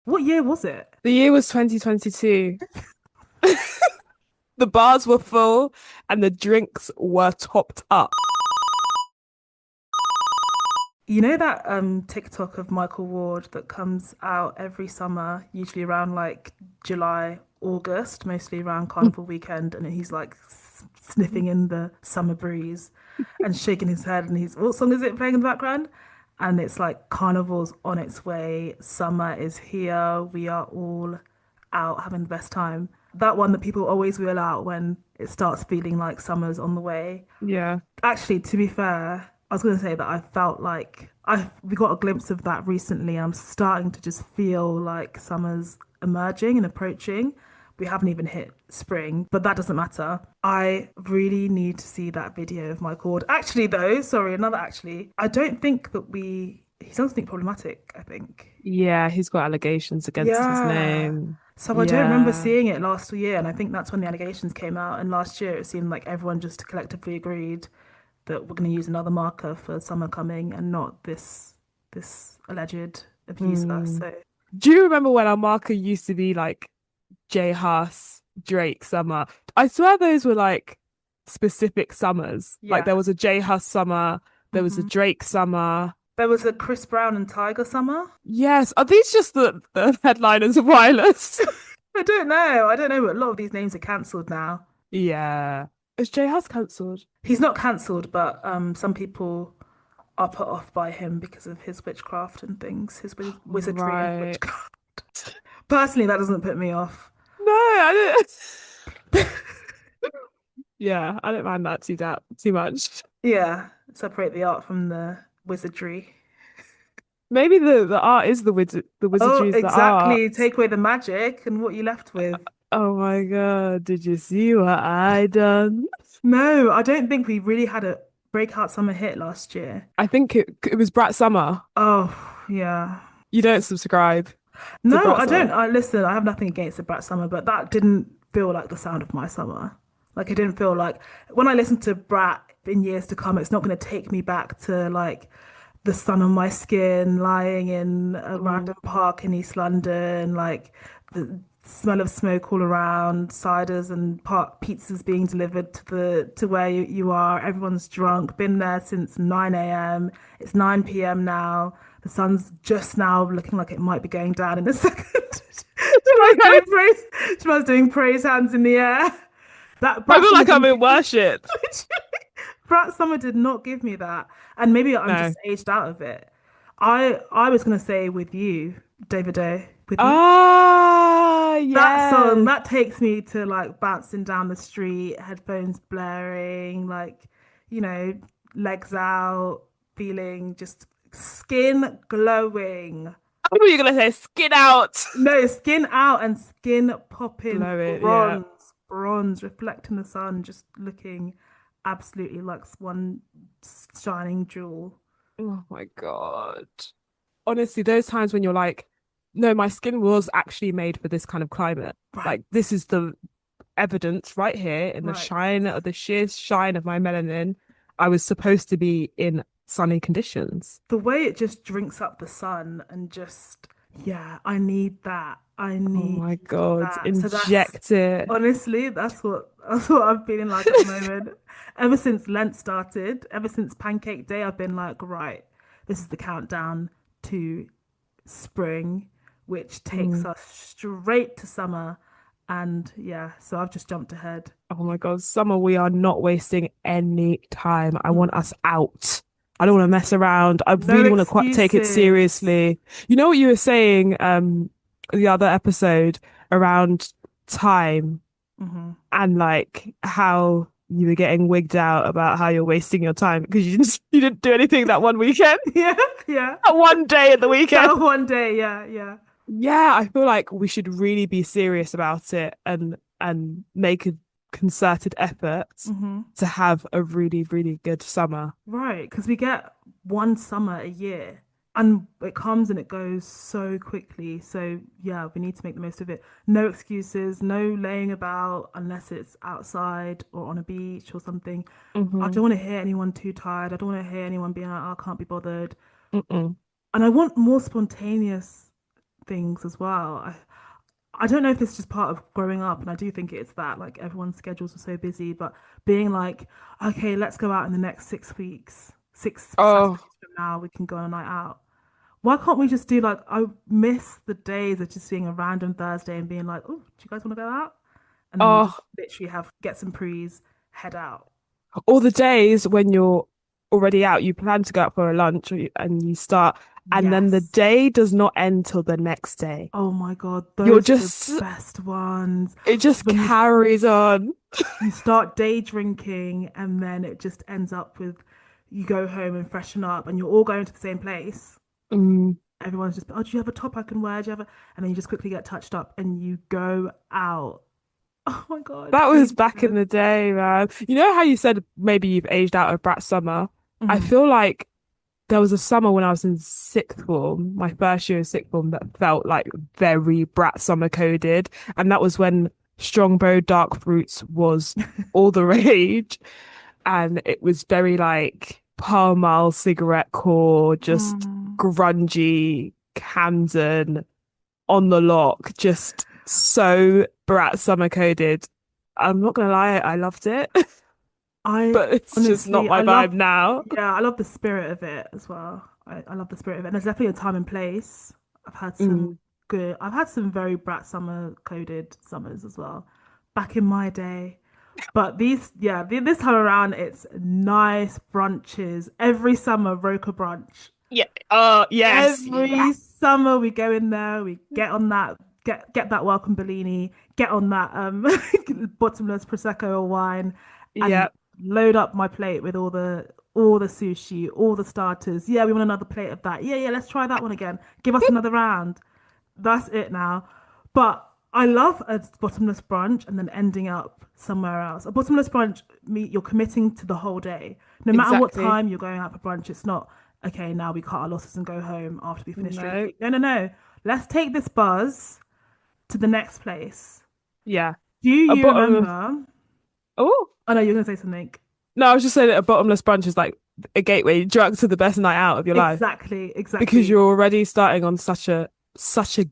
What year was it? The year was 2022. The bars were full and the drinks were topped up. You know that TikTok of Michael Ward that comes out every summer, usually around like July, August, mostly around Carnival weekend, and he's like sniffing in the summer breeze and shaking his head, and he's what song is it playing in the background? And it's like Carnival's on its way, summer is here, we are all out having the best time. That one that people always wheel out when it starts feeling like summer's on the way. Yeah. Actually, to be fair, I was going to say that I felt like I we got a glimpse of that recently. I'm starting to just feel like summer's emerging and approaching. We haven't even hit spring, but that doesn't matter. I really need to see that video of my cord. Actually, though, sorry, another actually. I don't think that we. He does think problematic, I think. Yeah, he's got allegations against his Yeah. name. So I don't remember Yeah. seeing it last year, and I think that's when the allegations came out. And last year, it seemed like everyone just collectively agreed that we're going to use another marker for summer coming and not this alleged abuser. Hmm. So Do you remember when our marker used to be like J Huss, Drake summer? I swear those were like specific summers. Like yeah. there was a J Huss summer, there was a Hmm. Drake summer. There was a Chris Brown and Tiger summer. Yes. Are these just the headliners of Wireless? I don't know. I don't know, but a lot of these names are cancelled now. Yeah. Is J Huss cancelled? He's not cancelled, but some people are put off by him because of his witchcraft and things, his wizardry and Right. witchcraft. Personally, that doesn't put me off. No, I didn't. Yeah, I don't mind that too much. Yeah, separate the art from the wizardry. Maybe the art is the Oh, wizardry is the art. exactly. Take away the magic, and what you left with? Oh my God, did you see what I done? No, I don't think we really had a breakout summer hit last year. I think it was Brat Summer. Oh, yeah. You don't subscribe to No, Brat I don't. Summer. I listen, I have nothing against the Brat Summer, but that didn't feel like the sound of my summer. Like it didn't feel like when I listen to Brat in years to come, it's not going to take me back to like the sun on my skin, lying in a Mm. random park in East London, like the smell of smoke all around, ciders and park pizzas being delivered to where you are. Everyone's drunk, been there since 9 a.m. It's 9 p.m. now. The sun's just now looking like it might be going down in a second. Oh Shemaine's my doing God, praise. Shemaine's doing praise hands in the air. That I Brat feel Summer like I'm didn't in give me. worship. Brat Summer did not give me that, and maybe I'm No. just aged out of it. I was gonna say with you, David O, with you. Ah, That song yes. that takes me to like bouncing down the street, headphones blaring, like you know, legs out, feeling just skin glowing. I thought you were gonna say skin out. No, skin out and skin popping, Blow it, yeah. bronze, reflecting the sun, just looking absolutely like one shining jewel. Oh my God. Honestly, those times when you're like, no, my skin was actually made for this kind of climate. Right, Like, this is the evidence right here in the right. shine of the sheer shine of my melanin. I was supposed to be in sunny conditions. The way it just drinks up the sun and just, yeah, I need that. I Oh need my God, that. So that's inject it. honestly, that's what I'm feeling like at the moment. Ever since Lent started, ever since Pancake Day, I've been like, right, this is the countdown to spring, which takes Mm. us straight to summer. And yeah, so I've just jumped ahead. Oh my God, summer, we are not wasting any time. I want Mm-mm. us out. I don't want to mess around. I No really want to take it excuses. seriously. You know what you were saying the other episode around time Hmm. and like how you were getting wigged out about how you're wasting your time because you didn't do anything that one weekend, Yeah, yeah. that one day at the weekend. That one day, yeah, yeah. Yeah, I feel like we should really be serious about it and make a concerted effort Hmm. to have a really, really good summer. Right, because we get one summer a year and it comes and it goes so quickly. So, yeah, we need to make the most of it. No excuses, no laying about unless it's outside or on a beach or something. I Hmm. don't want to hear anyone too tired. I don't want to hear anyone being like, oh, I can't be bothered. Mm-mm. And I want more spontaneous things as well. I don't know if this is just part of growing up, and I do think it's that like everyone's schedules are so busy, but being like, okay, let's go out in the next 6 weeks, six Oh, Saturdays from now, we can go on a night out. Why can't we just do like, I miss the days of just seeing a random Thursday and being like, oh, do you guys want to go out? And then we just oh, literally have get some prees, head out. all the days when you're already out, you plan to go out for a lunch and you start, and then the Yes. day does not end till the next day. Oh my God, You're those are the just, best ones. it just When carries on. you start day drinking and then it just ends up with you go home and freshen up and you're all going to the same place. Mm. Everyone's just, oh, do you have a top I can wear? Do you have a... And then you just quickly get touched up and you go out. Oh my God, That was days back are in good. the day, man. You know how you said maybe you've aged out of brat summer? I Mhm. feel like there was a summer when I was in sixth form, my first year of sixth form, that felt like very brat summer coded. And that was when Strongbow Dark Fruits was all the rage. And it was very like Pall Mall cigarette core, just Mm. grungy, Camden on the lock, just so brat summer coded. I'm not gonna lie, I loved it, I but it's just not honestly, my I vibe love, now. yeah, I love the spirit of it as well. I love the spirit of it. And there's definitely a time and place. Mm. I've had some very brat summer coded summers as well, back in my day. But this time around, it's nice brunches. Every summer, Roca brunch. Yeah. Yes. Yeah. Every summer we go in there, we get on that, get that welcome Bellini, get on that bottomless prosecco or wine, and Yeah. load up my plate with all the sushi, all the starters. Yeah, we want another plate of that. Yeah, yeah, let's try that one again. Give us another round. That's it now. But I love a bottomless brunch and then ending up somewhere else. A bottomless brunch, you're committing to the whole day. No matter what Exactly. time you're going out for brunch, it's not, okay, now we cut our losses and go home after we finish No. drinking. No, no, no. Let's take this buzz to the next place. Yeah. Do A you bottomless. remember? Oh Oh no, you're gonna say something. no, I was just saying that a bottomless brunch is like a gateway drug to the best night out of your life Exactly, because exactly. you're already starting on such a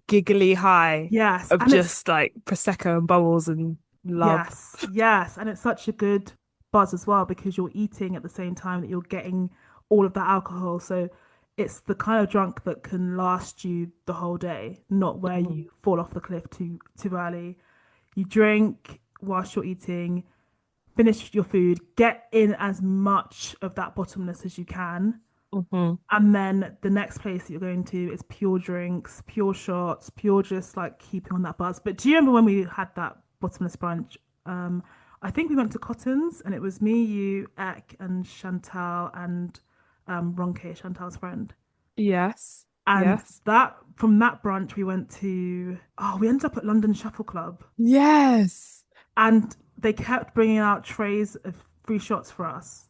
giggly high Yes, of and it's just like prosecco and bubbles and love. yes, yes, and it's such a good buzz as well because you're eating at the same time that you're getting all of that alcohol. So it's the kind of drunk that can last you the whole day, not where Mhm. you fall off the cliff too early. You drink whilst you're eating, finish your food, get in as much of that bottomless as you can. Mhm. And then the next place that you're going to is pure drinks, pure shots, pure just like keeping on that buzz. But do you remember when we had that bottomless brunch? Um, I think we went to Cotton's and it was me, you, Ek, and Chantal and Ronke, Chantal's friend. Yes. And Yes. that from that brunch we ended up at London Shuffle Club Yes. and they kept bringing out trays of free shots for us.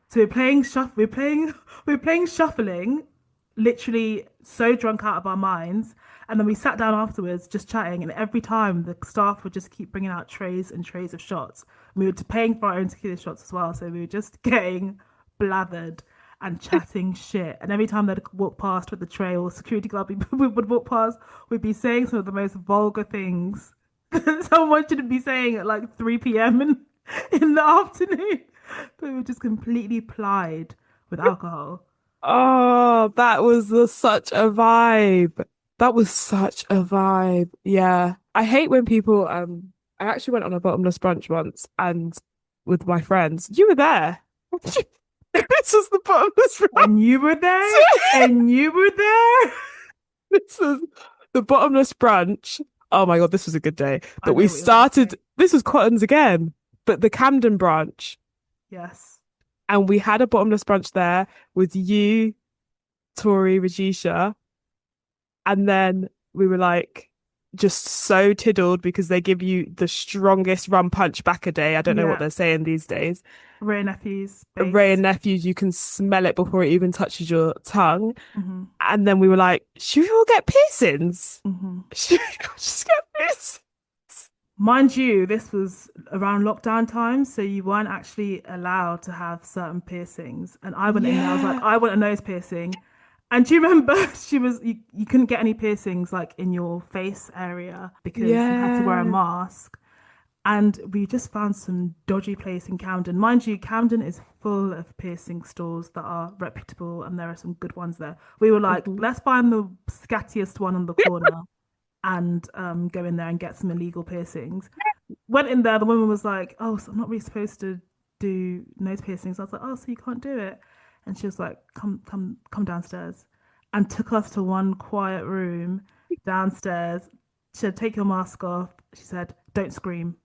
So we're playing shuffle. We're playing shuffling, literally so drunk out of our minds. And then we sat down afterwards, just chatting. And every time the staff would just keep bringing out trays and trays of shots. We were paying for our own tequila shots as well, so we were just getting blathered and chatting shit. And every time they'd walk past with the tray or security guard we would walk past, we'd be saying some of the most vulgar things that someone shouldn't be saying at like 3 p.m. in the afternoon. But we were just completely plied with alcohol. Oh, that was such a vibe. That was such a vibe. Yeah. I hate when people I actually went on a bottomless brunch once and with my friends. You were there. This was the bottomless brunch. And you were there, and you were there. This was the bottomless brunch. Oh my God, this was a good day. I But we know what you're gonna started, say. this was Cotton's again, but the Camden branch. Yes. And we had a bottomless brunch there with you, Tori, Rajisha. And then we were like just so tiddled because they give you the strongest rum punch back a day. I don't know what Yeah. they're saying these days. Ray nephews, Ray base. and nephews, you can smell it before it even touches your tongue. Hmm. And then we were like, should we all get piercings? Hmm. Should we all just get piercings? Mind you, this was around lockdown time, so you weren't actually allowed to have certain piercings. And I went in there, I was like, Yeah. I want a nose piercing. And do you remember you couldn't get any piercings like in your face area because you had to wear a Yeah. mask. And we just found some dodgy place in Camden. Mind you, Camden is full of piercing stores that are reputable and there are some good ones there. We were like, Mhm. let's find the scattiest one on the corner and go in there and get some illegal piercings. Went in there, the woman was like, "Oh, so I'm not really supposed to do nose piercings." I was like, "Oh, so you can't do it?" And she was like, come downstairs," and took us to one quiet room downstairs. She said, "Take your mask off." She said, "Don't scream."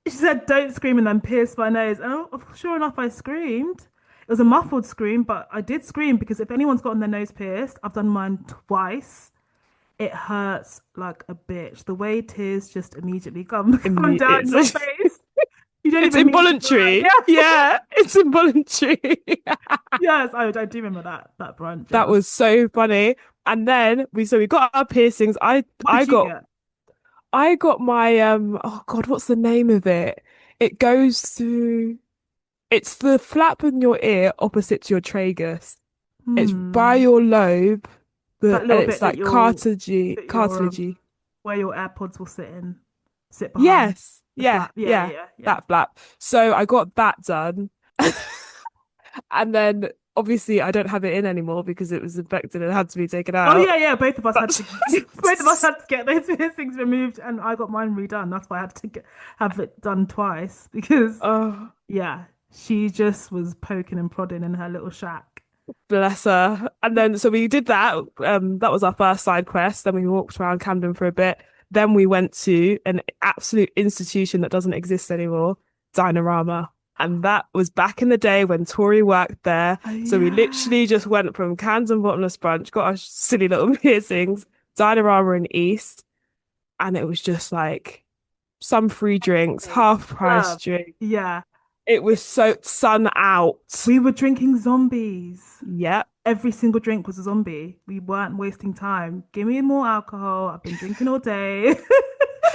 She said, "Don't scream," and then pierced my nose. And sure enough, I screamed. It was a muffled scream, but I did scream because if anyone's gotten their nose pierced, I've done mine twice. It hurts like a bitch. The way tears just immediately come down It's your face. You don't it's even mean to cry. involuntary. Yeah, it's involuntary. Yes, I do remember that brunch. It That was. was so funny. And then we got our piercings. What did you get? I got my oh God, what's the name of it? It goes through it's the flap in your ear opposite to your tragus. It's by Hmm. your lobe, That and little it's bit that like you'll that your cartilagey. where your AirPods will sit behind Yes. the Yeah, flap. Yeah, yeah. yeah, yeah. That flap. So I got that done. And then obviously I don't have it in anymore because it was infected and had to be taken Oh out. yeah, yeah. Both of us had But to both of us had to get those piercings removed, and I got mine redone. That's why I had to have it done twice because oh, yeah, she just was poking and prodding in her little shack. bless her. And then so we did that. That was our first side quest. Then we walked around Camden for a bit. Then we went to an absolute institution that doesn't exist anymore, Dinorama. And that was back in the day when Tori worked there. Oh So we yeah. literally just went from Cans and Bottomless Brunch, got our silly little piercings, Dinorama in East, and it was just like some free drinks, Yes. half price Love. drink. Yeah. It was so sun out. We were drinking zombies. Yep. Every single drink was a zombie. We weren't wasting time. Give me more alcohol. I've been drinking all day.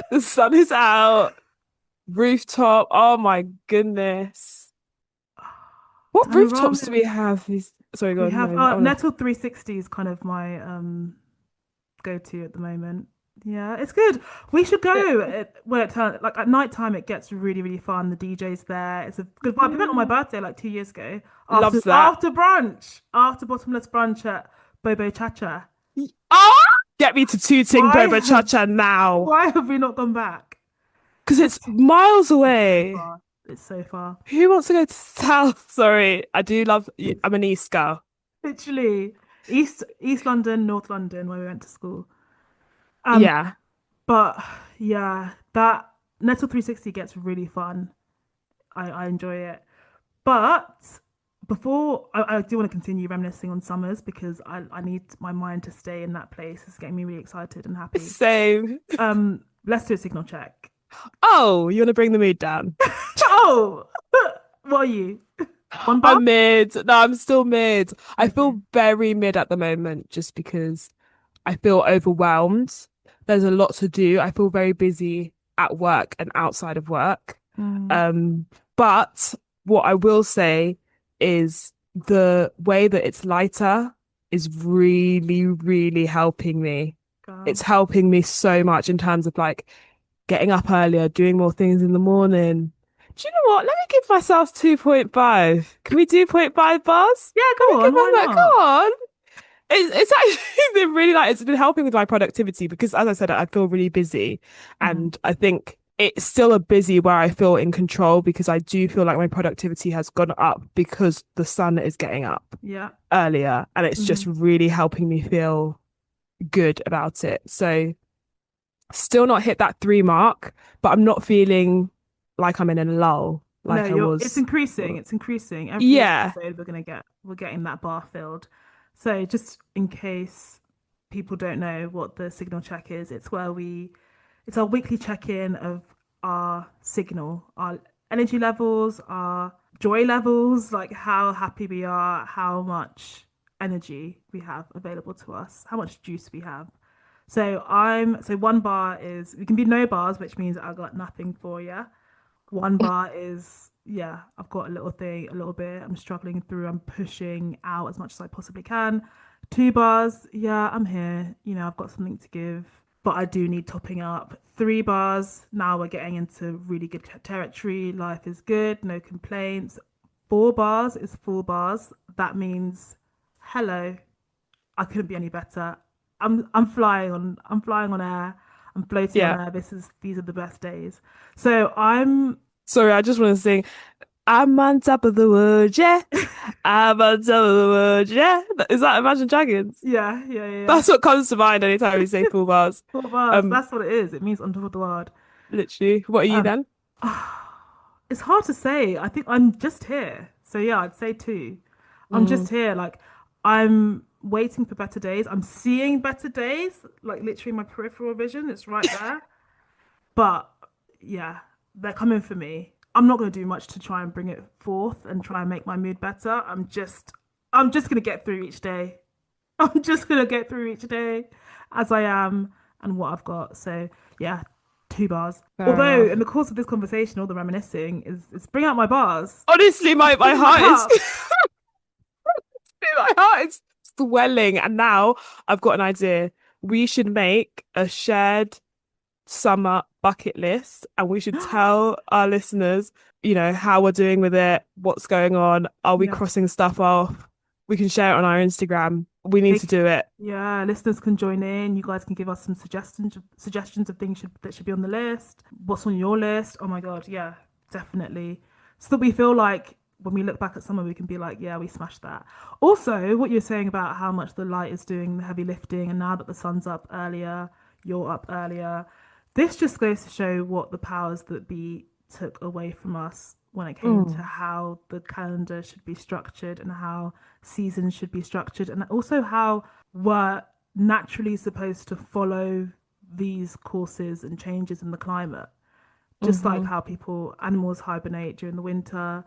The sun is out. Rooftop. Oh my goodness. What rooftops do Panorama. we have? Sorry, go We on. have No, I wanna Nettle 360 is kind of my go-to at the moment. Yeah, it's good. We should go when it turns like at night time. It gets really, really fun. The DJ's there. It's a good vibe. We went on my yeah. birthday like 2 years ago Loves that. after brunch, after bottomless brunch at Bobo Chacha. Ah! Get me to Tooting Why Boba Cha have Cha now. why have we not gone back? Because it's miles It's so away. far. It's so far. Who wants to go to South? Sorry. I do love, I'm an East girl. Literally, East London, North London, where we went to school. Um, Yeah. but yeah, that Nettle 360 gets really fun. I enjoy it. But before I do want to continue reminiscing on summers because I need my mind to stay in that place. It's getting me really excited and happy. Same. Let's do a signal check. Oh, you want to bring the mood down? Oh, what are you? One bar? I'm mid. No, I'm still mid. I Okay. feel very mid at the moment just because I feel overwhelmed. There's a lot to do. I feel very busy at work and outside of work. Mm, Um, but what I will say is the way that it's lighter is really, really helping me. girl. It's helping me so much in terms of like getting up earlier, doing more things in the morning. Do you know what? Let me give myself 2.5. Can we do point 0.5 bars? Yeah, Let me go give on. Why myself, come not? on. It's actually been really like it's been helping with my productivity because as I said, I feel really busy Hmm. and I think it's still a busy where I feel in control because I do feel like my productivity has gone up because the sun is getting up Yeah. earlier and it's Hmm. just really helping me feel good about it. So still not hit that 3 mark, but I'm not feeling like I'm in a lull No, like I you're it's was. increasing. It's increasing. Every Yeah, episode we're getting that bar filled. So just in case people don't know what the signal check is, it's our weekly check-in of our signal, our energy levels, our joy levels, like how happy we are, how much energy we have available to us, how much juice we have. So one bar is we can be no bars, which means I got nothing for you. One bar is, yeah, I've got a little thing, a little bit. I'm struggling through. I'm pushing out as much as I possibly can. 2 bars, yeah, I'm here. I've got something to give, but I do need topping up. 3 bars, now we're getting into really good territory. Life is good, no complaints. 4 bars is 4 bars. That means hello. I couldn't be any better. I'm flying on air. I'm floating on Yeah. air. These are the best days. So I'm Sorry, I just want to sing. I'm on top of the world, yeah. I'm on top of the world, yeah. Is that Imagine Dragons? yeah, yeah, yeah, yeah. That's what comes to mind anytime we say full bars. 4 bars. Um, That's what it is. It means on top of the world. literally. What are you Um, then? it's hard to say. I think I'm just here. So yeah, I'd say two. I'm Mm, just here. Like I'm waiting for better days. I'm seeing better days. Like literally my peripheral vision. It's right there. But yeah, they're coming for me. I'm not going to do much to try and bring it forth and try and make my mood better. I'm just going to get through each day. I'm just going to get through each day as I am and what I've got. So yeah, 2 bars. fair Although enough. in the course of this conversation, all the reminiscing is bring out my bars. Honestly, It's my filling my heart is cup. my heart is swelling. And now I've got an idea. We should make a shared summer bucket list and we should tell our listeners, how we're doing with it, what's going on, are we Yeah. crossing stuff off? We can share it on our Instagram. We need They to do it. Yeah, listeners can join in. You guys can give us some suggestions of things that should be on the list. What's on your list? Oh my God, yeah, definitely. So that we feel like when we look back at summer, we can be like, yeah, we smashed that. Also, what you're saying about how much the light is doing the heavy lifting, and now that the sun's up earlier, you're up earlier. This just goes to show what the powers that be took away from us when it came to Mm. how the calendar should be structured and how seasons should be structured, and also how we're naturally supposed to follow these courses and changes in the climate. Just like Hmm. how animals hibernate during the winter,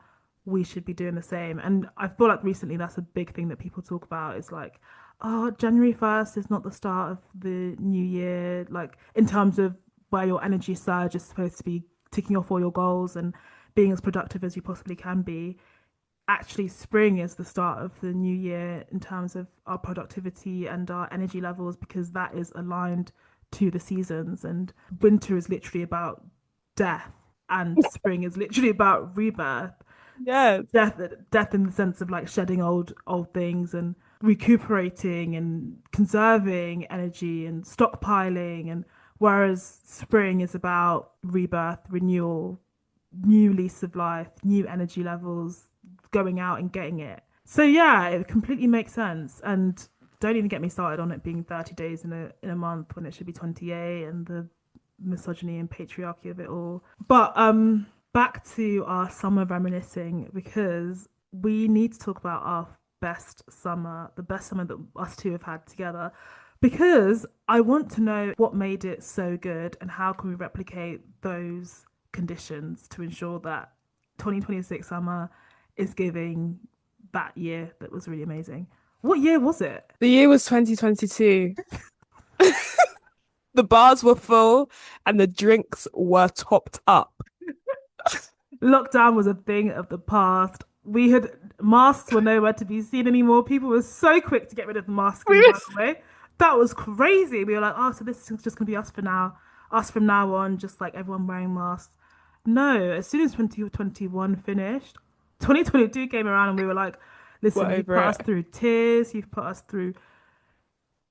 we should be doing the same. And I feel like recently that's a big thing that people talk about. It's like, oh, January 1st is not the start of the new year, like in terms of where your energy surge is supposed to be ticking off all your goals and being as productive as you possibly can be. Actually, spring is the start of the new year in terms of our productivity and our energy levels because that is aligned to the seasons. And winter is literally about death, and spring is literally about rebirth. Yes. Death in the sense of like shedding old things and recuperating and conserving energy and stockpiling. And whereas spring is about rebirth, renewal, new lease of life, new energy levels, going out and getting it. So yeah, it completely makes sense. And don't even get me started on it being 30 days in a month when it should be 28, and the misogyny and patriarchy of it all. But back to our summer reminiscing, because we need to talk about our best summer, the best summer that us two have had together, because I want to know what made it so good and how can we replicate those conditions to ensure that 2026 summer is giving that year that was really amazing. What year was it? The year was 2022. The bars were full and the drinks were topped up. Lockdown was a thing of the past. We had Masks were nowhere to be seen anymore. People were so quick to get rid of the masking, by the way. That was crazy. We were like, oh, so this is just gonna be us for now. Us from now on, just like everyone wearing masks. No, as soon as 2021 finished, 2022 came around and we were like, We're listen, you've over put us it. through tears, you've put us through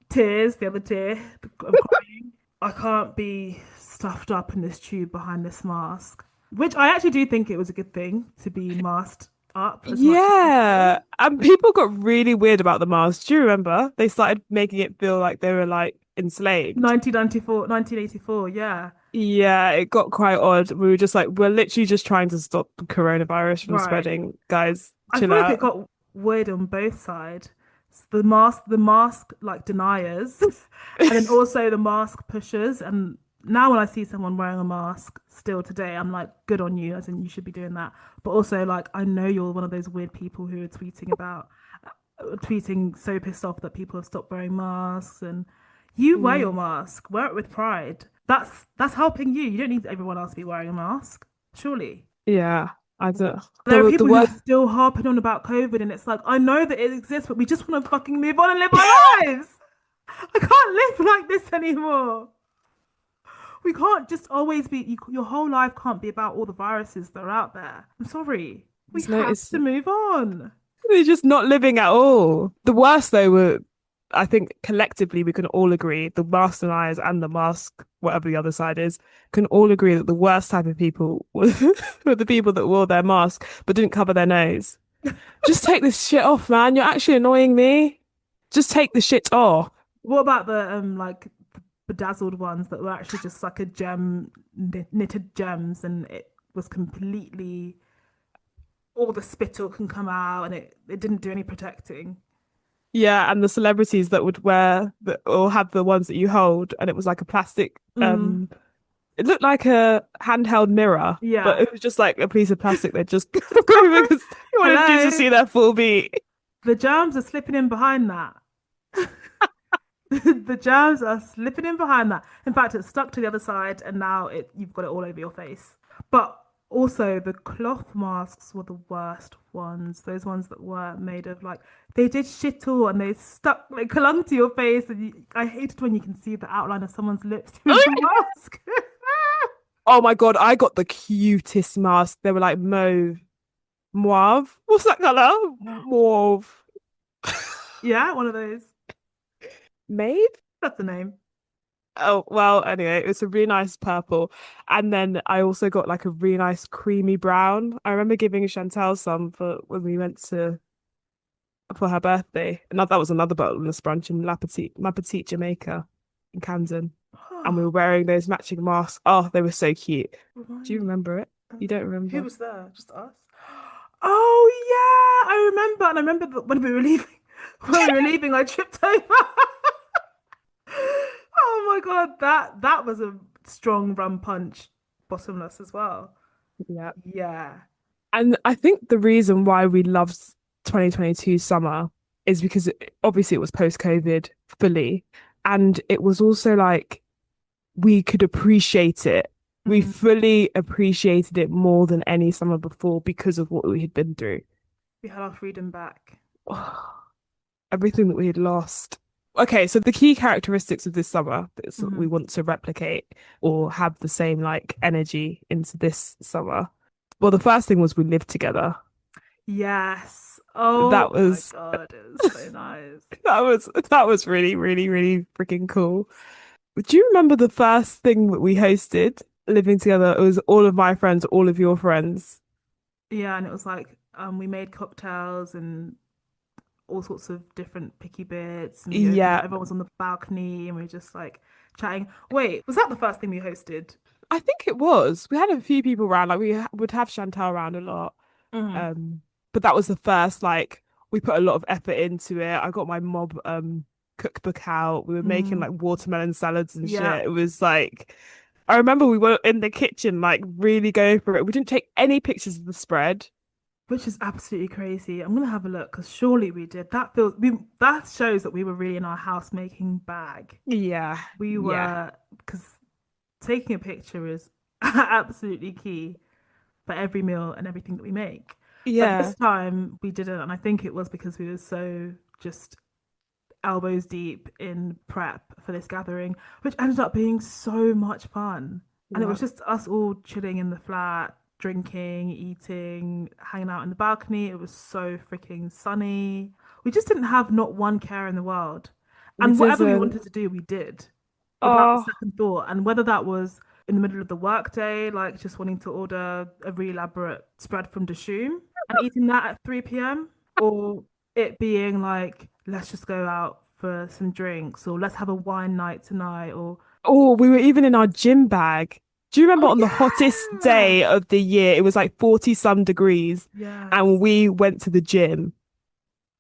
tears, the other tear of crying. I can't be stuffed up in this tube behind this mask. Which I actually do think it was a good thing to be masked up as much as possible. Yeah. And people got really weird about the mask. Do you remember? They started making it feel like they were like enslaved. 1994, 1984, yeah. Yeah, it got quite odd. We were just like, we're literally just trying to stop the coronavirus from Right. spreading. Guys, I chill feel like it out. got weird on both sides. The mask like deniers, and then also the mask pushers. And now when I see someone wearing a mask still today, I'm like, good on you, as in you should be doing that. But also like, I know you're one of those weird people who are tweeting so pissed off that people have stopped wearing masks, and you wear Mm. your mask, wear it with pride. That's helping you. You don't need everyone else to be wearing a mask. Surely. Yeah, I don't. There are The people who are word still harping on about COVID, and it's like, I know that it exists, but we just want to fucking move on and live our lives. I can't live like this anymore. We can't just always be, your whole life can't be about all the viruses that are out there. I'm sorry. We is no, have to move on. they're just not living at all. The worst though were, I think collectively we can all agree, the mask deniers and the mask, whatever the other side is, can all agree that the worst type of people were the people that wore their mask but didn't cover their nose. Just take this shit off, man. You're actually annoying me. Just take the shit off. What about the like bedazzled ones that were actually just like a gem, knitted gems, and it was completely, all the spittle can come out, and it didn't do any protecting. Yeah, and the celebrities that would wear the or have the ones that you hold, and it was like a plastic Mm, it looked like a handheld mirror, but yeah. it was just like a piece of plastic that just because you wanted you to Hello. see their full beat. The germs are slipping in behind that. The germs are slipping in behind that. In fact, it's stuck to the other side, and now it you've got it all over your face. But also, the cloth masks were the worst ones. Those ones that were made of like they did shit all, and they stuck like clung to your face. And I hated when you can see the outline of someone's lips through the mask. Oh my God, I got the cutest mask. They were like mauve. What's that color? Mauve. Yeah, one of those. Mauve? That's the name. Oh, well, anyway, it was a really nice purple. And then I also got like a really nice creamy brown. I remember giving Chantel some for when we went to for her birthday. And that was another boneless brunch in Ma Petite Jamaica in Camden. And we were wearing those matching masks. Oh, they were so cute. Do Remind you me. remember it? You don't Who remember? was there? Just us? Oh yeah, I remember. And I remember that when we were leaving, when we were leaving, I tripped over. Oh my God, that was a strong rum punch, bottomless as well. Yeah. Yeah. And I think the reason why we loved 2022 summer is because obviously it was post-COVID fully. And it was also like we could appreciate it. We Mm. fully appreciated it more than any summer before because of what we had been through. We had our freedom back. Everything that we had lost. Okay, so the key characteristics of this summer that we Mhm. want to replicate or have the same like energy into this summer. Well, the first thing was we lived together. Yes. Oh That my was God, it was so nice. that was really, really, really freaking cool. Do you remember the first thing that we hosted living together? It was all of my friends, all of your friends. Yeah, and it was like we made cocktails and all sorts of different picky bits, and we opened Yeah, everyone was on the balcony, and we were just like chatting. Wait, was that the first thing we hosted? I think it was. We had a few people around, like would have Chantal around a lot. Mm. Um, but that was the first, like, we put a lot of effort into it. I got my mob cookbook out. We were making Mm. like watermelon salads and Yeah, shit. It was like I remember we were in the kitchen, like really going for it. We didn't take any pictures of the spread. which is absolutely crazy. I'm gonna have a look because surely we did. That shows that we were really in our house making bag. Yeah, We yeah, were because taking a picture is absolutely key for every meal and everything that we make. But yeah, this time we didn't, and I think it was because we were so just elbows deep in prep for this gathering, which ended up being so much fun. And it yeah. was just us all chilling in the flat, drinking, eating, hanging out in the balcony. It was so freaking sunny. We just didn't have not one care in the world. We And whatever we didn't. wanted to do, we did without a Oh, second thought. And whether that was in the middle of the workday, like just wanting to order a really elaborate spread from Dishoom and eating that at 3 p.m., or it being like, let's just go out for some drinks, or let's have a wine night tonight, or oh, we were even in our gym bag. Do you remember oh on the hottest yeah, day of the year, it was like 40 some degrees, and yes, we went to the gym?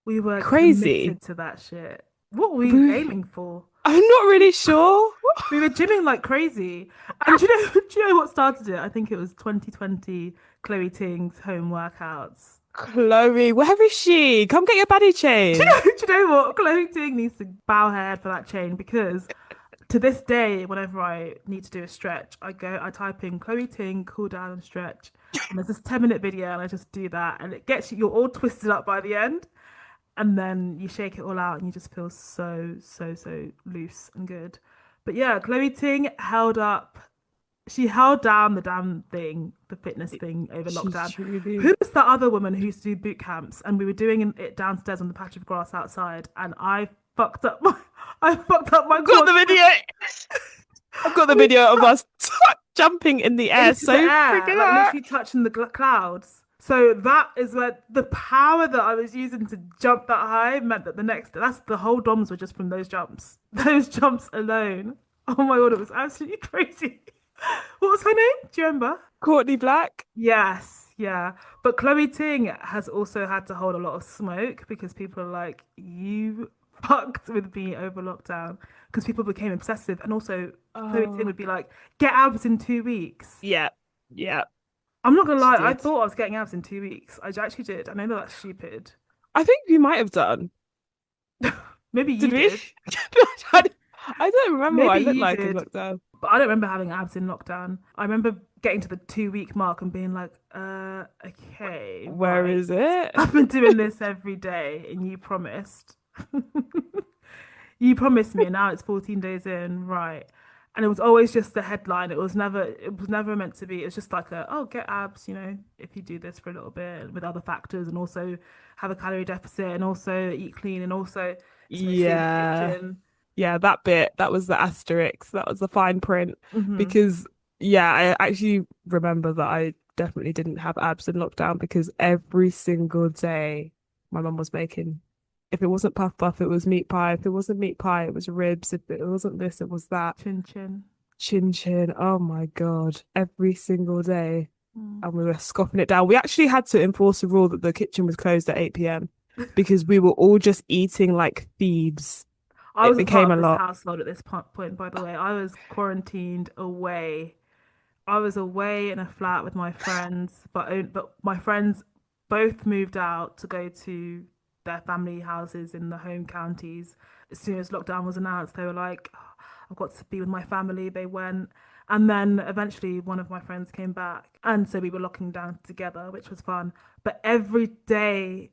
we were Crazy. committed to that shit. What were we We, aiming for? I'm not really sure. We were gymming like crazy. And do you know, do you know what started it? I think it was 2020 Chloe Ting's home workouts. Chloe, where is she? Come get your body Do you changed. know, do you know what? Chloe Ting needs to bow her head for that chain because to this day, whenever I need to do a stretch, I type in Chloe Ting, cool down and stretch. And there's this 10-minute video, and I just do that. And it gets you, you're all twisted up by the end. And then you shake it all out, and you just feel so, so, so loose and good. But yeah, Chloe Ting held up, she held down the damn thing, the fitness thing over She lockdown. truly Who was that other woman who used to do boot camps? And we were doing it downstairs on the patch of grass outside. And fucked up my, I fucked up my got core. the video. I've got the video of us jumping in the air Into the so air, freaking like hard. literally touching the clouds. So that is where the power that I was using to jump that high meant that that's the whole DOMs were just from those jumps. Those jumps alone. Oh my God, it was absolutely crazy. What was her name? Do you remember? Courtney Black. Yes, yeah. But Chloe Ting has also had to hold a lot of smoke because people are like, you fucked with me over lockdown. Because people became obsessive. And also, Chloe Ting Oh, would be like, get abs in 2 weeks. yeah, yeah, I'm not gonna she lie, I did. thought I was getting abs in 2 weeks. I actually did. I know that that's stupid. I think we might have done. Maybe Did you we? did. I I don't remember what I Maybe looked you like in did. lockdown. But I don't remember having abs in lockdown. I remember getting to the 2 week mark and being like, okay, Where right. is it? I've been doing this every day and you promised. You promised me and now it's 14 days in, right. And it was always just the headline. It was never meant to be. It was just like get abs, if you do this for a little bit with other factors and also have a calorie deficit and also eat clean and also it's mostly in the Yeah. kitchen. Yeah, that bit, that was the asterisk, that was the fine print. Hmm. Because, yeah, I actually remember that I definitely didn't have abs in lockdown because every single day my mum was making, if it wasn't puff puff, it was meat pie. If it wasn't meat pie, it was ribs. If it wasn't this, it was that. Chin chin. Chin chin. Oh my God. Every single day. Mm. And we were scoffing it down. We actually had to enforce a rule that the kitchen was closed at 8 p.m. because we were all just eating like thieves. I It was a part became of a this lot. household at this point, by the way. I was quarantined away. I was away in a flat with my friends, but my friends both moved out to go to their family houses in the home counties. As soon as lockdown was announced, they were like, "Oh, I've got to be with my family." They went. And then eventually one of my friends came back. And so we were locking down together, which was fun. But every day,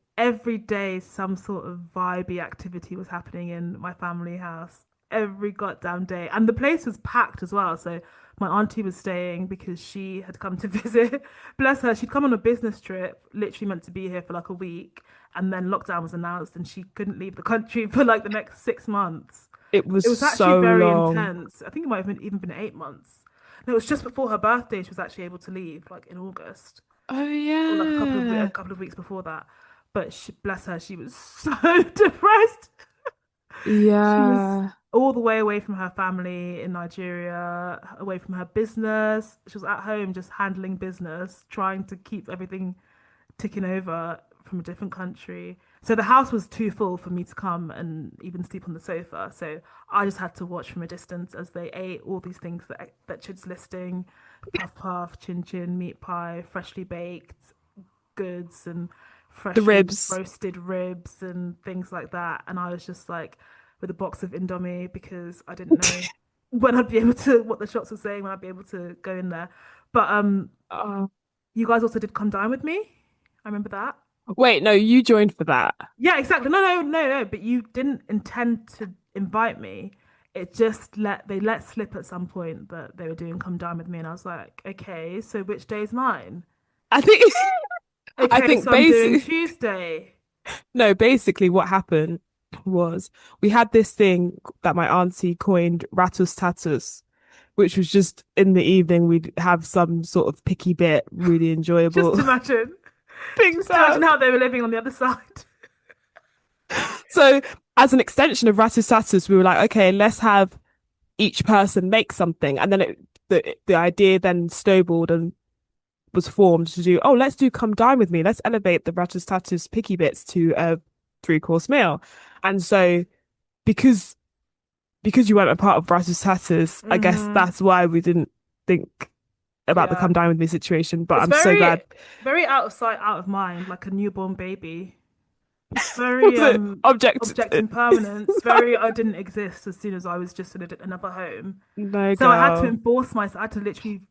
some sort of vibey activity was happening in my family house. Every goddamn day. And the place was packed as well. So my auntie was staying because she had come to visit. Bless her, she'd come on a business trip, literally meant to be here for like a week, and then lockdown was announced and she couldn't leave the country for like the next 6 months. It It was was actually so very long. intense. I think it might have even been 8 months. And it was just before her birthday she was actually able to leave, like in August, Oh or like a yeah. couple of weeks before that. But bless her, she was so depressed. She was Yeah. all the way away from her family in Nigeria, away from her business. She was at home just handling business, trying to keep everything ticking over from a different country. So the house was too full for me to come and even sleep on the sofa. So I just had to watch from a distance as they ate all these things that Chid's listing: puff puff, chin chin, meat pie, freshly baked goods and The freshly ribs. roasted ribs and things like that. And I was just like with a box of Indomie because I didn't know when I'd be able to, what the shots were saying, when I'd be able to go in there. But Oh. you guys also did come dine with me. I remember that. Wait, no, you joined for that. Yeah, exactly. No, no, no, no. But you didn't intend to invite me. It just they let slip at some point that they were doing come dine with me, and I was like, okay, so which day's mine? I think I Okay, think so I'm doing basically Tuesday. no, basically what happened was we had this thing that my auntie coined ratus tatus, which was just in the evening we'd have some sort of picky bit, really Just enjoyable imagine. things Just imagine out. how they were living on the other side. So as an extension of ratus tatus, we were like, okay, let's have each person make something, and then the idea then snowballed and was formed to do, oh, let's do come dine with me. Let's elevate the ratus tatus picky bits to a three-course meal. And so because you weren't a part of ratus tatus, I guess Hmm. that's why we didn't think about the come Yeah. dine with me situation. But It's I'm so very, glad. very out of sight, out of mind, like a newborn baby. very Was it object? object impermanence, very I didn't exist as soon as I was just in another home. No, So I had to girl. enforce myself. I had to literally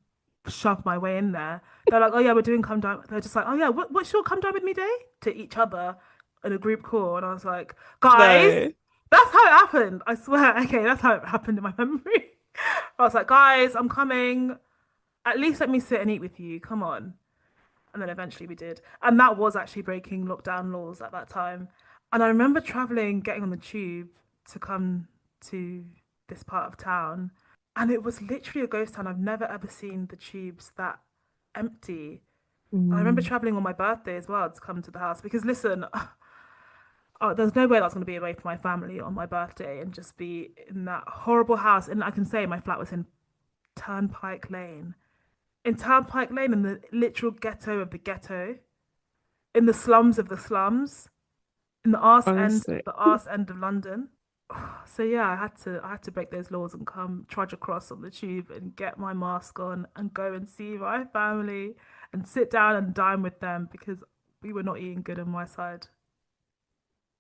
shove my way in there. They're like, oh yeah, we're doing come down. They're just like, oh yeah, what's your come down with me day to each other in a group call. And I was like, guys, No. that's how it happened. I swear. Okay, that's how it happened in my memory. I was like, guys, I'm coming. At least let me sit and eat with you. Come on. And then eventually we did. And that was actually breaking lockdown laws at that time. And I remember traveling, getting on the tube to come to this part of town. And it was literally a ghost town. I've never ever seen the tubes that empty. I remember Mm. traveling on my birthday as well to come to the house because listen, oh, there's no way that's going to be away from my family on my birthday and just be in that horrible house. And I can say my flat was in Turnpike Lane. In Turnpike Lane, in the literal ghetto of the ghetto, in the slums of the slums, in Honestly. the arse end of London. So yeah, I had to break those laws and come trudge across on the tube and get my mask on and go and see my family and sit down and dine with them because we were not eating good on my side.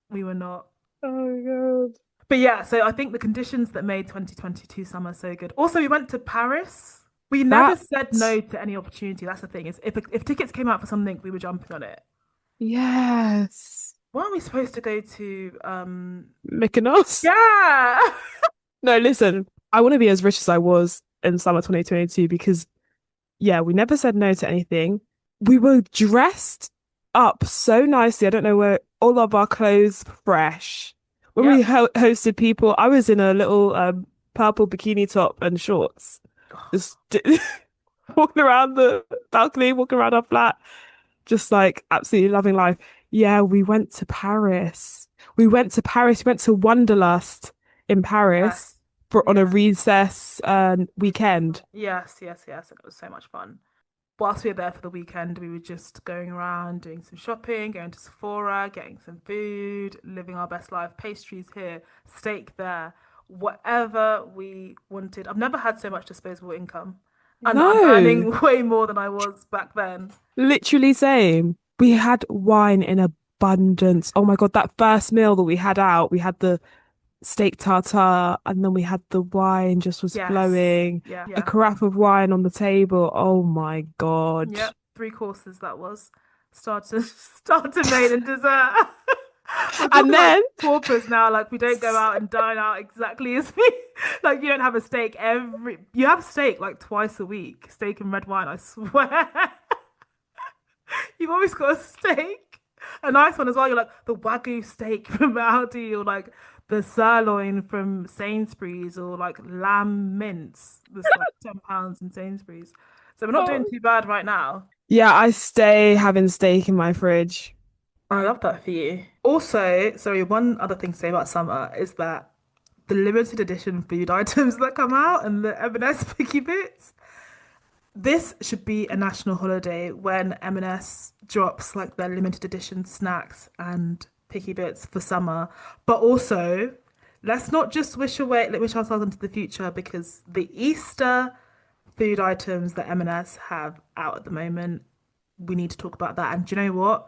We were not. Oh God. But yeah, so I think the conditions that made 2022 summer so good. Also, we went to Paris. We never That, said no to any opportunity. That's the thing. Is if tickets came out for something, we were jumping on it. yes. Weren't we supposed to go to Mykonos. yeah. No, listen, I want to be as rich as I was in summer 2022 because, yeah, we never said no to anything. We were dressed up so nicely. I don't know where all of our clothes fresh. When we Yep. hosted people, I was in a little purple bikini top and shorts, just walking around the balcony, walking around our flat, just like absolutely loving life. Yeah, we went to Paris. We went to Paris. We went to Wanderlust in Paris Yes. for on a Yeah. recess weekend. Yes, yes, yes. And it was so much fun. Whilst we were there for the weekend, we were just going around doing some shopping, going to Sephora, getting some food, living our best life. Pastries here, steak there, whatever we wanted. I've never had so much disposable income, and I'm No, earning way more than I was back then. literally same. We had wine in abundance. Oh my God, that first meal that we had out, we had the steak tartare and then we had the wine just was Yes. flowing. Yeah. A Yeah. carafe of wine on the table. Oh my God. Yep. Three courses that was. Starter, main, and dessert. We're And talking like then paupers now. Like we don't go out and dine out exactly as we. Like you don't have a steak every. You have steak like twice a week. Steak and red wine. I swear. You've always got a steak. A nice one as well. You're like the Wagyu steak from Aldi or like the sirloin from Sainsbury's or like lamb mince. That's like £10 in Sainsbury's. So we're not doing oh. too bad right now. Yeah, I stay having steak in my fridge. I love that for you. Also, sorry, one other thing to say about summer is that the limited edition food items that come out and the M&S picky bits. This should be a national holiday when M&S drops like their limited edition snacks and picky bits for summer. But also, let's not just wish ourselves into the future because the Easter food items that M&S have out at the moment, we need to talk about that. And do you know what?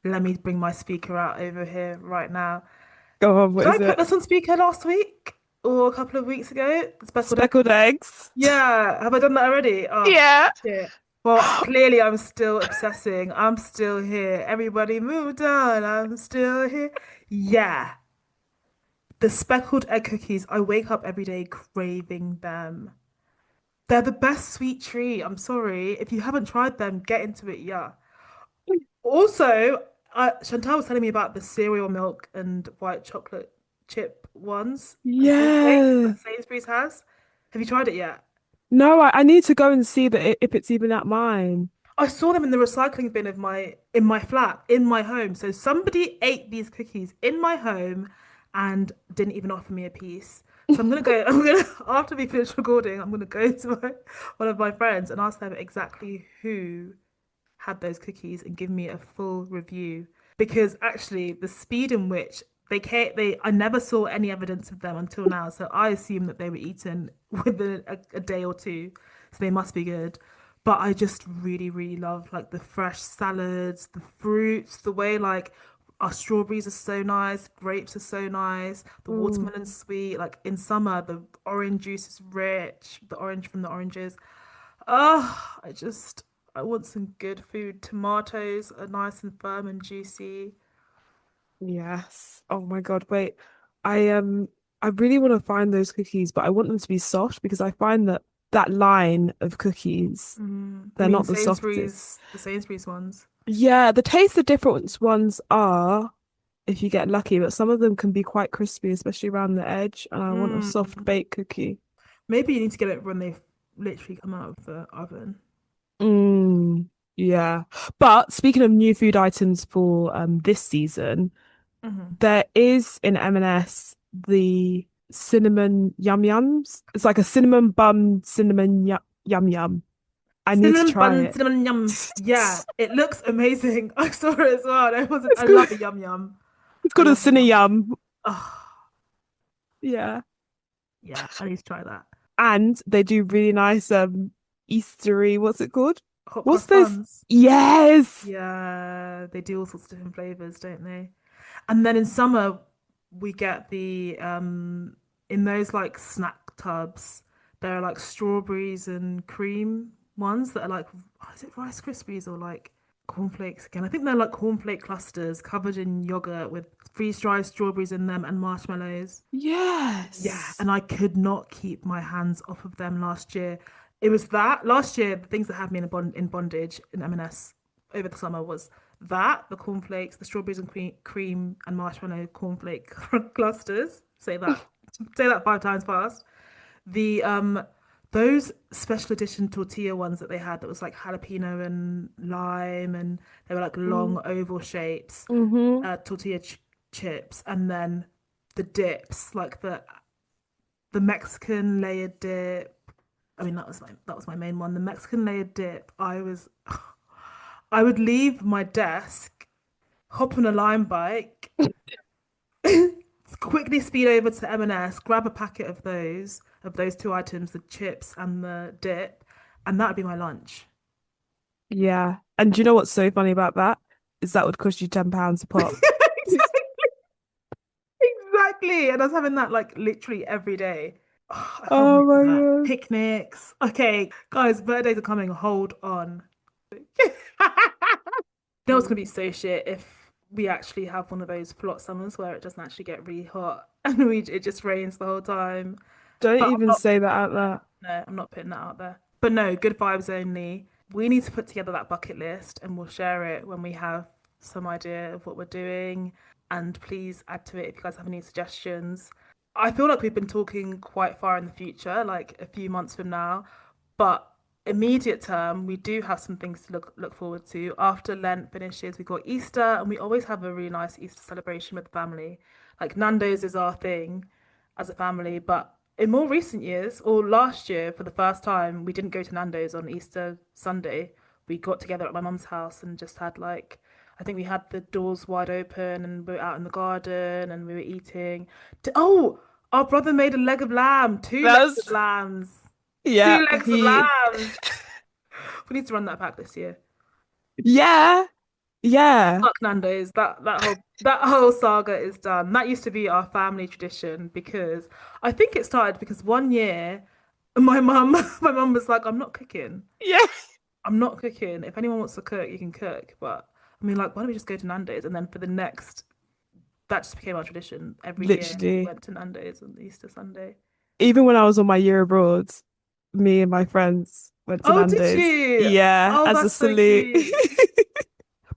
Let me bring my speaker out over here right now. Go on, what Did I is put it? this on speaker last week or a couple of weeks ago? The speckled egg. Speckled eggs. Yeah, have I done that already? Oh, Yeah. shit. Well, clearly I'm still obsessing. I'm still here. Everybody moved on. I'm still here. Yeah. The speckled egg cookies, I wake up every day craving them. They're the best sweet treat. I'm sorry. If you haven't tried them, get into it. Yeah. Also, Chantal was telling me about the cereal milk and white chocolate chip ones and cornflakes Yeah. that Sainsbury's has. Have you tried it yet? No, I need to go and see that if it's even at mine. I saw them in the recycling bin of my in my flat, in my home. So somebody ate these cookies in my home and didn't even offer me a piece. So I'm gonna go, I'm gonna after we finish recording, I'm gonna go to one of my friends and ask them exactly who had those cookies and give me a full review because actually the speed in which they I never saw any evidence of them until now, so I assume that they were eaten within a day or two, so they must be good. But I just really, really love like the fresh salads, the fruits, the way like Our strawberries are so nice, grapes are so nice, the Mm. watermelon's sweet. Like in summer, the orange juice is rich, the orange from the oranges. Oh, I want some good food. Tomatoes are nice and firm and juicy. Yes. Oh my God, wait. I really want to find those cookies, but I want them to be soft because I find that that line of cookies, You they're mean not the softest. The Sainsbury's ones? Yeah, the taste of different ones are, if you get lucky, but some of them can be quite crispy, especially around the edge, and I want a Mm. soft baked cookie. Maybe you need to get it when they've literally come out of the oven. Mm, yeah. But speaking of new food items for this season, Hmm. there is in M&S the cinnamon yum yums. It's like a cinnamon bun cinnamon yum yum. I need to Cinnamon try bun, it. cinnamon yum. Yeah, it looks amazing. I saw it as well. It's I good. love a yum yum. It's I called a love a cinna yum. yum. Oh, Yeah. yeah, I need to try that. And they do really nice Eastery, what's it called? Hot What's cross those? buns. Yes. Yeah, they do all sorts of different flavors, don't they? And then in summer, we get the in those like snack tubs, there are like strawberries and cream ones that are like, is it Rice Krispies or like cornflakes again? I think they're like cornflake clusters covered in yogurt with freeze-dried strawberries in them and marshmallows. Yeah, Yes. and I could not keep my hands off of them last year. It was that last year, the things that had me in bondage in M&S over the summer was that, the cornflakes, the strawberries and cream and marshmallow cornflake clusters. Say that 5 times fast. The those special edition tortilla ones that they had that was like jalapeno and lime and they were like long oval shapes, Mm-hmm. tortilla chips, and then the dips, like the Mexican layered dip. I mean, that was my main one. The Mexican layered dip. I would leave my desk, hop on a Lime bike, quickly speed over to M&S, grab a packet of those two items, the chips and the dip, and that would be my lunch. Yeah. And do you know what's so funny about that? Is that would cost you £10 a pop. Exactly. And I was having that like literally every day. Oh, I can't Oh wait for my that. God. Picnics. Okay, guys, birthdays are coming. Hold on. You know it's gonna be so shit if we actually have one of those plot summers where it doesn't actually get really hot and it just rains the whole time. Don't But I'm even not say putting that that out out there. there. No, I'm not putting that out there. But no, good vibes only. We need to put together that bucket list and we'll share it when we have some idea of what we're doing. And please add to it if you guys have any suggestions. I feel like we've been talking quite far in the future, like a few months from now. But immediate term, we do have some things to look forward to. After Lent finishes, we got Easter, and we always have a really nice Easter celebration with the family. Like Nando's is our thing as a family, but in more recent years, or last year for the first time, we didn't go to Nando's on Easter Sunday. We got together at my mum's house and just had like, I think we had the doors wide open and we were out in the garden and we were eating. Oh, our brother made a leg of lamb, two That legs of was, lambs, yeah, two legs of lambs. We need to run that back this year. yeah, yeah, Fuck Nando's. That whole saga is done. That used to be our family tradition because I think it started because one year my mum my mum was like, I'm not cooking. yeah, I'm not cooking. If anyone wants to cook, you can cook. But I mean like why don't we just go to Nando's? And then for the next that just became our tradition. Every year we literally. went to Nando's on Easter Sunday. Even when I was on my year abroad, me and my friends went to Oh, did Nando's. you? Yeah, Oh, as a that's so salute. cute.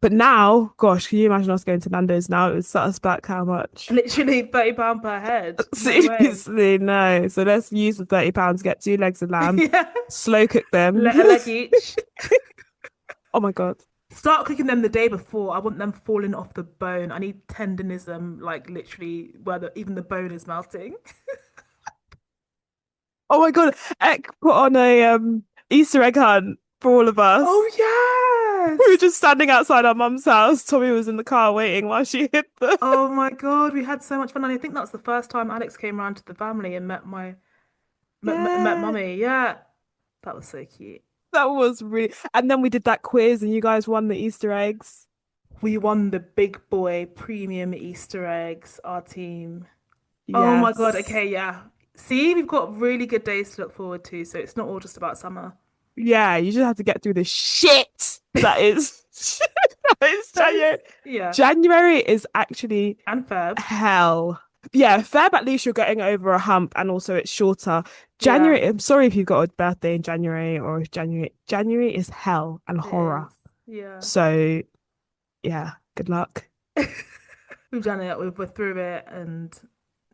But now, gosh, can you imagine us going to Nando's now? It would set us back how much? Literally £30 per head. No way. Seriously, no. So let's use the £30, get two legs of lamb, Yeah. slow cook them. A leg each. Oh my God. Start cooking them the day before. I want them falling off the bone. I need tenderism, like literally where even the bone is melting. Oh my God. Ek put on a Easter egg hunt for all of us. Oh We were yes. just standing outside our mum's house. Tommy was in the car waiting while she hit the. Oh my God, we had so much fun. And I think that's the first time Alex came around to the family and met Yeah, mummy. Yeah, that was so cute. that was really. And then we did that quiz, and you guys won the Easter eggs. We won the big boy premium Easter eggs, our team. Oh my God. Yes. Okay, yeah. See, we've got really good days to look forward to, so it's not all just about summer. Yeah, you just have to get through the shit that is that is That January. is, yeah. January is actually And Feb. hell. Yeah, Feb at least you're getting over a hump and also it's shorter. Yeah, January, I'm sorry if you've got a birthday in January or if January is hell and it horror. is. Yeah. So yeah, good luck. We've done it, we're through it, and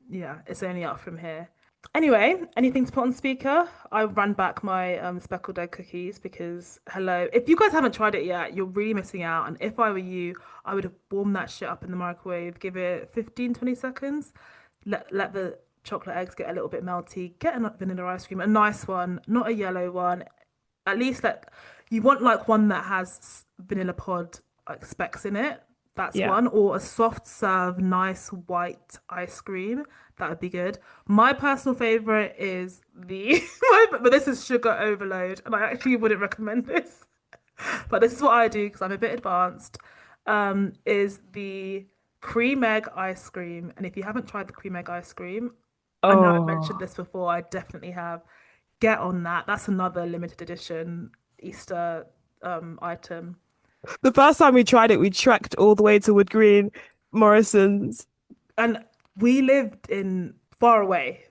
yeah, it's only up from here. Anyway, anything to put on speaker? I ran back my speckled egg cookies because hello, if you guys haven't tried it yet, you're really missing out. And if I were you, I would have warmed that shit up in the microwave, give it 15, 20 seconds, let the chocolate eggs get a little bit melty, get a vanilla ice cream, a nice one, not a yellow one. At least like you want like one that has vanilla pod like specks in it. That's Yeah. one, or a soft serve, nice white ice cream. That would be good. My personal favorite is the, but this is sugar overload, and I actually wouldn't recommend this. But this is what I do because I'm a bit advanced. Is the cream egg ice cream, and if you haven't tried the cream egg ice cream, I know I've mentioned Oh. this before. I definitely have. Get on that. That's another limited edition Easter item. The first time we tried it, we trekked all the way to Wood Green, Morrison's. And we lived in far away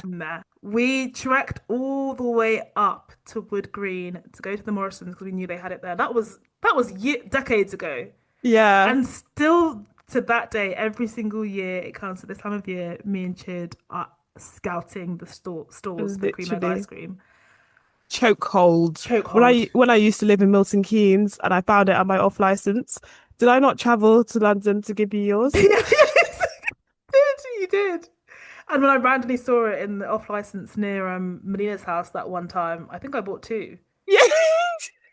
from there. We trekked all the way up to Wood Green to go to the Morrisons because we knew they had it there. That was decades ago. Yeah, And still to that day, every single year it comes to this time of year, me and Chid are scouting the stores for cream egg ice literally. cream. Chokehold. Chokehold. When I used to live in Milton Keynes and I found it on my off license, did I not travel to London to give you yours? Yes, you did. And when I randomly saw it in the off license near Melina's house that one time, I think I bought two. Yeah.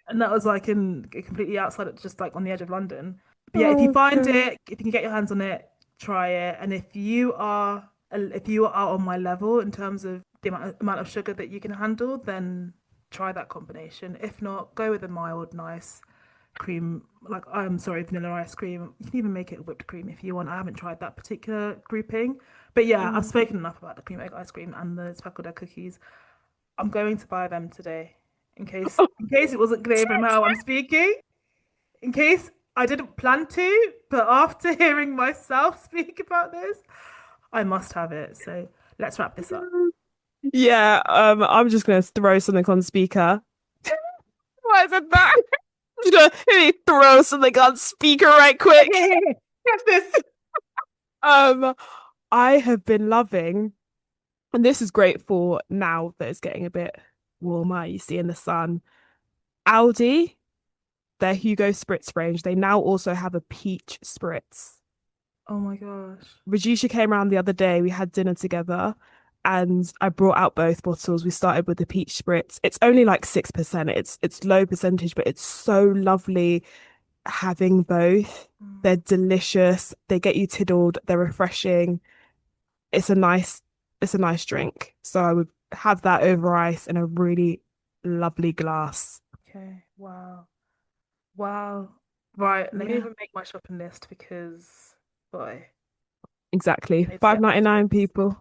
And that was like in completely outside, just like on the edge of London. But yeah, if you Oh find God. it, if you can get your hands on it, try it. And if you are on my level in terms of the amount of sugar that you can handle, then try that combination. If not, go with a mild, nice cream. Like I'm sorry, vanilla ice cream. You can even make it whipped cream if you want. I haven't tried that particular grouping, but yeah, I've Mm. spoken enough about the cream egg ice cream and the speckled egg cookies. I'm going to buy them today in case it wasn't clear from how I'm speaking, in case I didn't plan to, but after hearing myself speak about this, I must have it. So let's wrap this up. Yeah, I'm just gonna throw something on speaker. Why is it that? I'm just gonna maybe throw something on speaker right quick. Catch this. Um, I have been loving, and this is great for now that it's getting a bit warmer, you see in the sun. Aldi, their Hugo Spritz range, they now also have a peach spritz. Oh my gosh. Rajisha came around the other day, we had dinner together, and I brought out both bottles. We started with the peach spritz. It's only like 6%. It's low percentage, but it's so lovely having both. Mm, They're delicious. They get you tiddled. They're refreshing. It's a nice it's a nice drink. So I would have that over ice in a really lovely glass. okay. Wow. Wow. Right. Let me Yeah, even make my shopping list because, boy, exactly. I need to get my 5.99 spritz. people.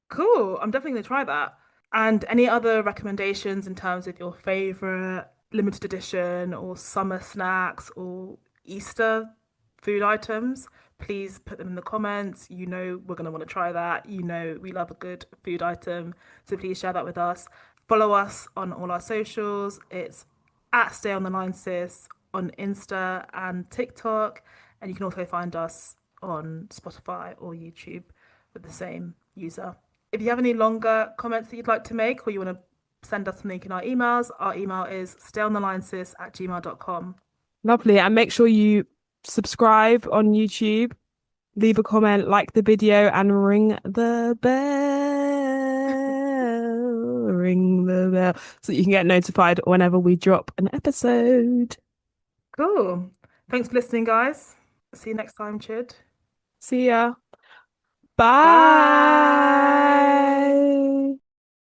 Cool. I'm definitely gonna try that. And any other recommendations in terms of your favorite limited edition or summer snacks or Easter food items, please put them in the comments. You know we're gonna want to try that. You know we love a good food item, so please share that with us. Follow us on all our socials. It's at Stay on the Line Sis on Insta and TikTok, and you can also find us on Spotify or YouTube with the same user. If you have any longer comments that you'd like to make or you want to send us something in our email is stayonthelinesis@gmail.com. Lovely. And make sure you subscribe on YouTube, leave a comment, like the video, and ring the bell. Ring the bell so that you can get notified whenever we drop an episode. Cool. Thanks for listening, guys. See you next time, Chid. See ya. Bye. Bye.